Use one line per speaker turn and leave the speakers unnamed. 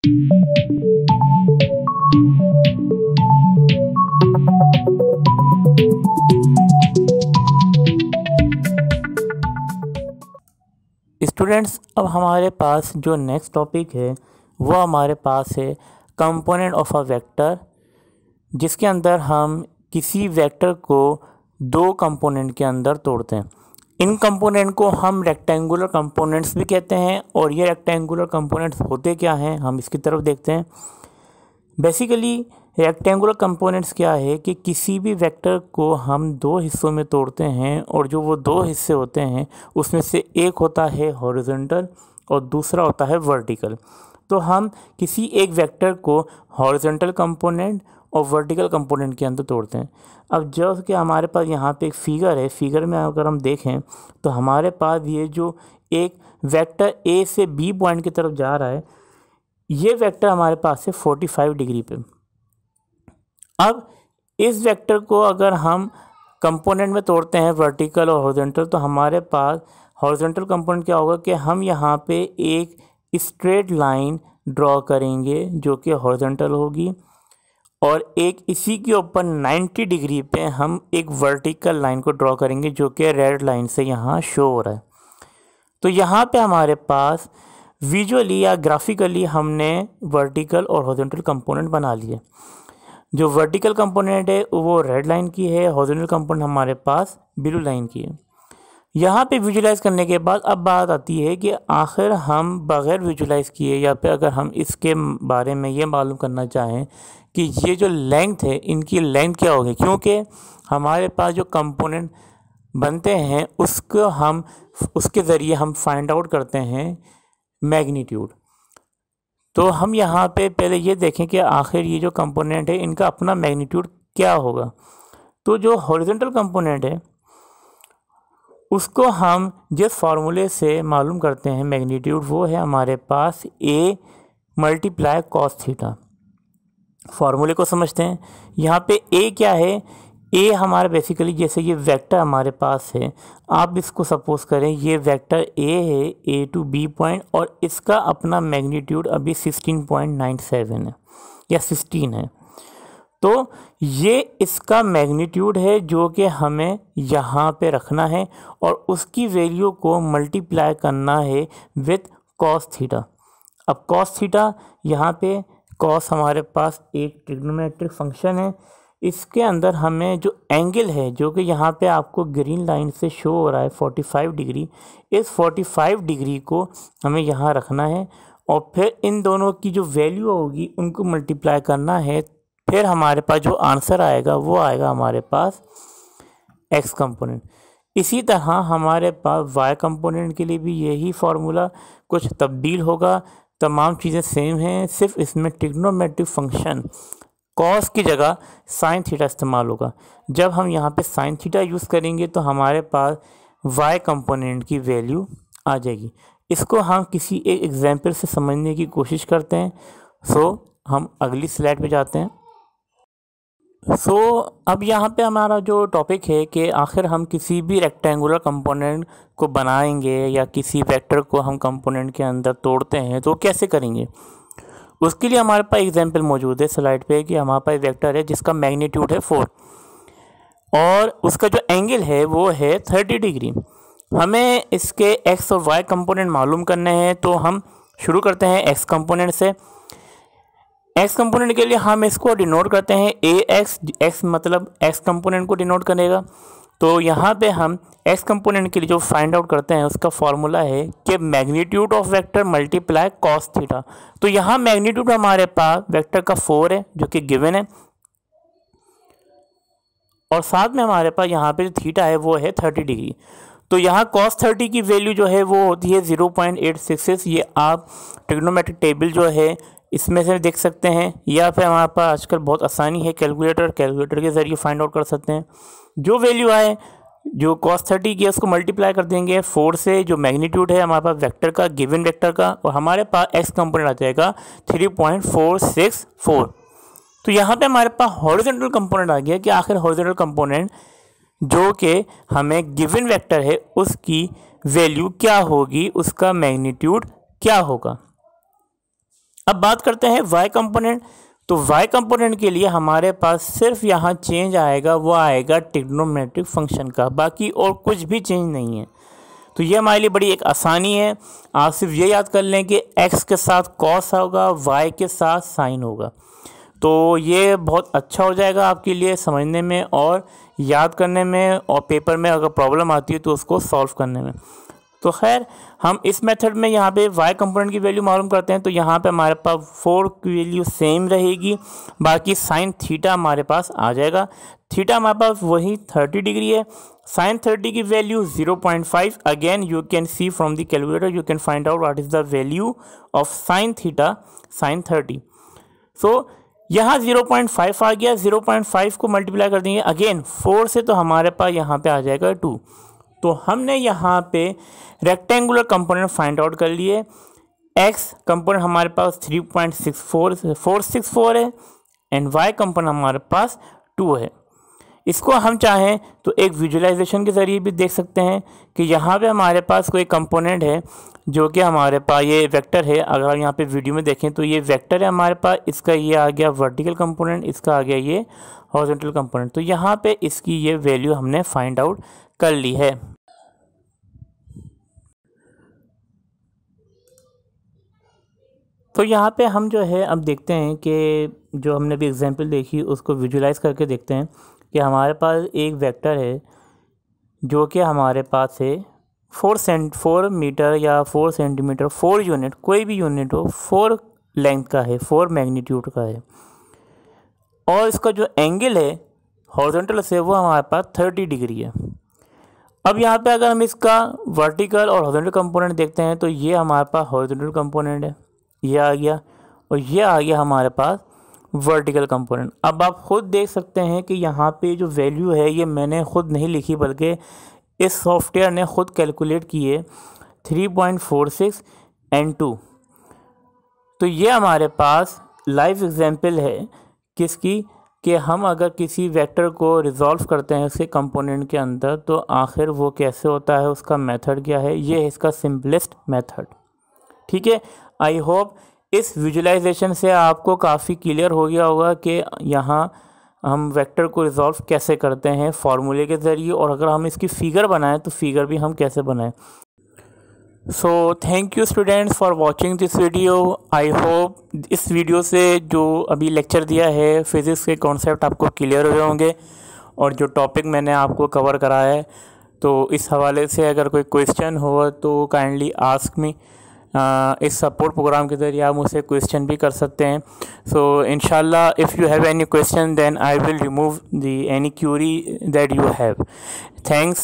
Students, अब हमारे पास जो नेक्स्ट टॉपिक है वो हमारे पास है कंपोनेंट ऑफ अ वेक्टर, जिसके अंदर हम किसी वेक्टर को दो कंपोनेंट के अंदर तोड़ते हैं। इन कंपोनेंट को हम रेक्टेंगुलर कंपोनेंट्स भी कहते हैं। और ये रेक्टेंगुलर कंपोनेंट्स होते क्या हैं, हम इसकी तरफ देखते हैं। बेसिकली रेक्टेंगुलर कंपोनेंट्स क्या है कि किसी भी वेक्टर को हम दो हिस्सों में तोड़ते हैं, और जो वो दो हिस्से होते हैं उसमें से एक होता है हॉरिजॉन्टल और दूसरा होता है वर्टिकल। तो हम किसी एक वेक्टर को हॉरिजॉन्टल कंपोनेंट और वर्टिकल कंपोनेंट के अंदर तोड़ते हैं। अब जो कि हमारे पास यहाँ पे एक फिगर है, फिगर में अगर हम देखें तो हमारे पास ये जो एक वेक्टर ए से बी पॉइंट की तरफ जा रहा है, ये वेक्टर हमारे पास है 45 डिग्री पे। अब इस वेक्टर को अगर हम कंपोनेंट में तोड़ते हैं वर्टिकल और हॉरिजॉन्टल, तो हमारे पास हॉरिजॉन्टल कंपोनेंट क्या होगा कि हम यहाँ पे एक स्ट्रेट लाइन ड्रॉ करेंगे जो कि हॉरिजॉन्टल होगी, और एक इसी के ऊपर 90 डिग्री पे हम एक वर्टिकल लाइन को ड्रॉ करेंगे जो कि रेड लाइन से यहाँ शो हो रहा है। तो यहाँ पे हमारे पास विजुअली या ग्राफिकली हमने वर्टिकल और हॉरिजॉन्टल कंपोनेंट बना लिए। जो वर्टिकल कंपोनेंट है वो रेड लाइन की है, हॉरिजॉन्टल कंपोनेंट हमारे पास ब्लू लाइन की है। यहाँ पे विजुलाइज करने के बाद अब बात आती है कि आखिर हम बग़ैर विजुलाइज किए या फिर अगर हम इसके बारे में ये मालूम करना चाहें कि ये जो लेंथ है इनकी लेंथ क्या होगी, क्योंकि हमारे पास जो कंपोनेंट बनते हैं उसको हम उसके ज़रिए हम फाइंड आउट करते हैं मैग्नीट्यूड। तो हम यहाँ पे पहले ये देखें कि आखिर ये जो कंपोनेंट है इनका अपना मैग्नीट्यूड क्या होगा। तो जो हॉरिजॉन्टल कंपोनेंट है उसको हम जिस फार्मूले से मालूम करते हैं मैग्नीट्यूड, वो है हमारे पास a मल्टीप्लाई कॉस थीटा। फार्मूले को समझते हैं। यहाँ पे a क्या है, a हमारा बेसिकली जैसे ये वेक्टर हमारे पास है, आप इसको सपोज करें ये वेक्टर a है, a टू b पॉइंट, और इसका अपना मैग्नीट्यूड अभी 16.97 है या 16 है। तो ये इसका मैग्नीट्यूड है जो कि हमें यहाँ पे रखना है और उसकी वैल्यू को मल्टीप्लाई करना है विथ कॉस थीटा। अब कॉस थीटा यहाँ पे कॉस हमारे पास एक ट्रिग्नोमेट्रिक फंक्शन है, इसके अंदर हमें जो एंगल है जो कि यहाँ पे आपको ग्रीन लाइन से शो हो रहा है 45 डिग्री, इस 45 डिग्री को हमें यहाँ रखना है और फिर इन दोनों की जो वैल्यू होगी उनको मल्टीप्लाई करना है। फिर हमारे पास जो आंसर आएगा वो आएगा हमारे पास एक्स कंपोनेंट। इसी तरह हमारे पास वाई कंपोनेंट के लिए भी यही फार्मूला कुछ तब्दील होगा, तमाम चीज़ें सेम हैं, सिर्फ इसमें ट्रिग्नोमेट्रिक फंक्शन कॉस की जगह साइन थीटा इस्तेमाल होगा। जब हम यहाँ पे साइन थीटा यूज़ करेंगे तो हमारे पास वाई कंपोनेंट की वैल्यू आ जाएगी। इसको हम किसी एक एग्जाम्पल से समझने की कोशिश करते हैं। हम अगली स्लाइड पे जाते हैं। अब यहाँ पे हमारा जो टॉपिक है कि आखिर हम किसी भी रेक्टेंगुलर कंपोनेंट को बनाएंगे या किसी वेक्टर को हम कंपोनेंट के अंदर तोड़ते हैं तो कैसे करेंगे। उसके लिए हमारे पास एग्जांपल मौजूद है स्लाइड पे कि हमारे पास वेक्टर है जिसका मैग्नीट्यूड है 4 और उसका जो एंगल है वो है 30 डिग्री। हमें इसके एक्स और वाई कंपोनेंट मालूम करने हैं, तो हम शुरू करते हैं एक्स कंपोनेंट से। एक्स कंपोनेंट के लिए हम इसको डिनोट करते हैं ए एक्स, एक्स मतलब एक्स कंपोनेंट को डिनोट करेगा। तो यहाँ पे हम एक्स कंपोनेंट के लिए जो फाइंड आउट करते हैं उसका फॉर्मूला है कि magnitude of vector multiply cos theta. तो यहाँ मैग्नीट्यूड हमारे पास वेक्टर का 4 है जो कि गिवन है, और साथ में हमारे पास यहाँ पे जो थीटा है वो है 30 डिग्री। तो यहाँ cos 30 की वैल्यू जो है वो होती है 0.866। ये आप ट्रिग्नोमेट्रिक टेबल जो है इसमें से देख सकते हैं, या फिर हमारे पास आजकल बहुत आसानी है कैलकुलेटर के ज़रिए फाइंड आउट कर सकते हैं। जो वैल्यू आए जो cos 30 की है उसको मल्टीप्लाई कर देंगे 4 से, जो मैग्नीट्यूड है हमारे पास वेक्टर का, गिवन वेक्टर का, और हमारे पास एक्स कंपोनेंट आ जाएगा 3.464। तो यहाँ पे हमारे पास हॉरिजॉन्टल कंपोनेंट आ गया कि आखिर हॉरिजॉन्टल कंपोनेंट जो कि हमें गिवन वेक्टर है उसकी वैल्यू क्या होगी, उसका मैग्नीट्यूड क्या होगा। अब बात करते हैं वाई कंपोनेंट। तो वाई कंपोनेंट के लिए हमारे पास सिर्फ यहाँ चेंज आएगा, वो आएगा ट्रिग्नोमेट्रिक फंक्शन का, बाकी और कुछ भी चेंज नहीं है। तो ये हमारे लिए बड़ी एक आसानी है। आप सिर्फ ये याद कर लें कि x के साथ कॉस होगा, y के साथ साइन होगा। तो ये बहुत अच्छा हो जाएगा आपके लिए समझने में और याद करने में, और पेपर में अगर प्रॉब्लम आती है तो उसको सॉल्व करने में। तो खैर हम इस मेथड में यहाँ पे y कंपोनेंट की वैल्यू मालूम करते हैं। तो यहाँ पे हमारे पास 4 की वैल्यू सेम रहेगी, बाकी साइन थीटा हमारे पास आ जाएगा। थीटा हमारे पास वही 30 डिग्री है। साइन 30 की value 0.5। Again you can see from the calculator, you can find out what is the value of sine theta sine 30। सो यहाँ 0.5 आ गया। 0.5 को मल्टीप्लाई कर देंगे अगेन 4 से, तो हमारे पास यहाँ पे आ जाएगा 2। तो हमने यहाँ पे रेक्टेंगुलर कंपोनेंट फाइंड आउट कर लिए। एक्स कंपोनेंट हमारे पास 3.464 है एंड वाई कंपोनेंट हमारे पास 2 है। इसको हम चाहें तो एक विजुअलाइजेशन के ज़रिए भी देख सकते हैं कि यहाँ पे हमारे पास कोई कंपोनेंट है जो कि हमारे पास ये वेक्टर है। अगर हम यहाँ पे वीडियो में देखें तो ये वेक्टर है हमारे पास, इसका ये आ गया वर्टिकल कंपोनेंट, इसका आ गया ये हॉरिजॉन्टल कंपोनेंट। तो यहाँ पे इसकी ये वैल्यू हमने फाइंड आउट कर ली है। तो यहाँ पे हम जो है अब देखते हैं कि जो हमने भी एग्जांपल देखी उसको विजुलाइज करके देखते हैं कि हमारे पास एक वेक्टर है जो कि हमारे पास है 4 मीटर या 4 सेंटीमीटर, 4 यूनिट, कोई भी यूनिट हो, 4 लेंथ का है, 4 मैग्नीट्यूड का है, और इसका जो एंगल है हॉरिजॉन्टल से वो हमारे पास 30 डिग्री है। अब यहाँ पे अगर हम इसका वर्टिकल और हॉरिजॉन्टल कंपोनेंट देखते हैं तो ये हमारे पास हॉरिजॉन्टल कंपोनेंट है, ये आ गया, और ये आ गया हमारे पास वर्टिकल कंपोनेंट। अब आप खुद देख सकते हैं कि यहाँ पे जो वैल्यू है ये मैंने खुद नहीं लिखी, बल्कि इस सॉफ्टवेयर ने खुद कैलकुलेट की है 3.46 एंड 2। तो ये हमारे पास लाइव एग्जांपल है किसकी, कि हम अगर किसी वेक्टर को रिजॉल्व करते हैं उसके कंपोनेंट के अंदर तो आखिर वो कैसे होता है, उसका मेथड क्या है। ये है इसका सिंपलेस्ट मेथड। ठीक है, आई होप इस विजुलाइजेशन से आपको काफ़ी क्लियर हो गया होगा कि यहाँ हम वेक्टर को रिजॉल्व कैसे करते हैं फार्मूले के ज़रिए, और अगर हम इसकी फ़िगर बनाएं तो फिगर भी हम कैसे बनाएं। So thank you students for watching this video. I hope इस वीडियो से जो अभी लेक्चर दिया है फिज़िक्स के कॉन्सेप्ट आपको क्लियर हुए होंगे, और जो टॉपिक मैंने आपको कवर कराया है तो इस हवाले से अगर कोई क्वेश्चन हो तो काइंडली आस्क मी। इस सपोर्ट प्रोग्राम के ज़रिए आप मुझसे क्वेश्चन भी कर सकते हैं। सो इंशाल्लाह if you have any question then I will remove the any query that you have. Thanks.